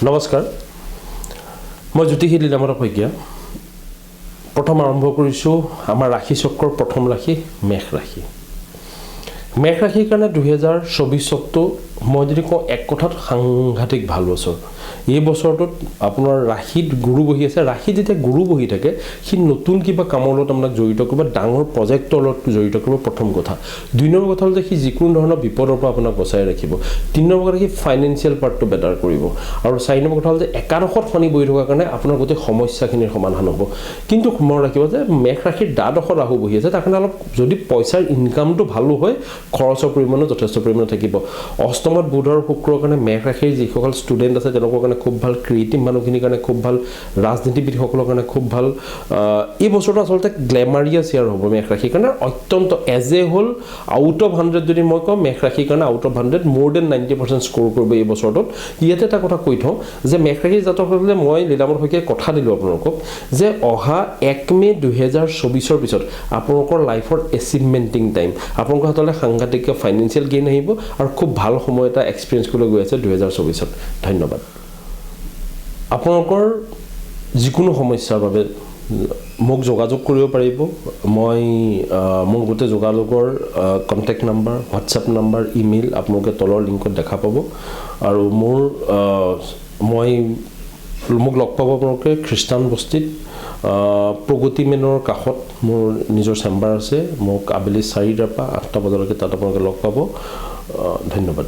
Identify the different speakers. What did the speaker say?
Speaker 1: নমস্কাৰ মই জ্যোতিষী লীলা মাধৱ শইকীয়া প্ৰথম আৰম্ভ কৰিছোঁ আমাৰ ৰাশি চক্ৰৰ প্ৰথম ৰাশি মেষ ৰাশি মেষ ৰাশিৰ কাৰণে 2024 চনটো মই যদি কওঁ এক কথাত সাংঘাতিক ভাল বছৰ এই বছৰটোত আপোনাৰ ৰাশিত গুৰু বহি আছে ৰাশি যেতিয়া গুৰু বহি থাকে সি নতুন কিবা কামৰ লগত আপোনাক জড়িত কৰিব ডাঙৰ প্ৰজেক্টৰ লগত জড়িত কৰিব প্ৰথম কথা দুই নম্বৰ কথা হ'ল যে সি যিকোনো ধৰণৰ বিপদৰ পৰা আপোনাক বচাই ৰাখিব তিন নম্বৰ কথা সি ফাইনেন্সিয়েল পাৰ্টটো বেটাৰ কৰিব আৰু চাৰি নম্বৰ কথা হ'ল যে একাদশত শনি বহি থকাৰ কাৰণে আপোনাৰ গোটেই সমস্যাখিনিৰ সমাধান হ'ব কিন্তু মনত ৰাখিব যে মেষ ৰাশিৰ দ্বাদশত ৰাহু বহি আছে তাৰ কাৰণে অলপ যদি পইচাৰ ইনকামটো ভালো হয় খৰচৰ পৰিমাণো যথেষ্ট পৰিমাণে থাকিব অষ্টমত বুধ আৰু শুক্ৰৰ কাৰণে মেষ ৰাশিৰ যিসকল ষ্টুডেণ্ট আছে তেওঁলোকৰ কাৰণে খুব ভাল ক্ৰিয়েটিভ মানুহখিনিৰ কাৰণে খুব ভাল ৰাজনীতিবিদসকলৰ কাৰণে খুব ভাল এই বছৰটো আচলতে গ্লেমাৰিয়াছ ইয়াৰ হ'ব মেষ ৰাশিৰ কাৰণে অত্যন্ত এজ এ হ'ল আউট অফ 100 যদি মই কওঁ মেষ ৰাশিৰ কাৰণে আউট অফ 100 মোৰ দেন 90% স্ক'ৰ কৰিব এই বছৰটোত ইয়াতে এটা কথা কৈ থওঁ যে মেষ ৰাশিৰ জাতকসকলে মই লীলামত শইকীয়াই কথা দিলোঁ আপোনালোকক যে অহা 1 মে 2024 পিছত আপোনালোকৰ লাইফৰ এচিভমেণ্টিং টাইম আপোনালোকৰ হাতলৈ সাংঘাতিক ফাইনেন্সিয়েল গেইন আহিব আৰু খুব ভাল সময় এটা এক্সপিৰিয়েঞ্চ কৰিবলৈ গৈ আছে 2024ত ধন্যবাদ আপোনালোকৰ যিকোনো সমস্যাৰ বাবে মোক যোগাযোগ কৰিব পাৰিব মই মোৰ গোটেই যোগাযোগৰ contact number WhatsApp number email আপোনালোকে তলৰ লিংকত দেখা পাব আৰু মোক লগ পাব আপোনালোকে খ্ৰীষ্টান বস্তিত প্ৰগতি মেনৰ কাষত মোৰ নিজৰ চেম্বাৰ আছে মোক আবেলি 4টাৰ পৰা 8টা বজালৈকে তাত আপোনালোকে লগ পাব ধন্যবাদ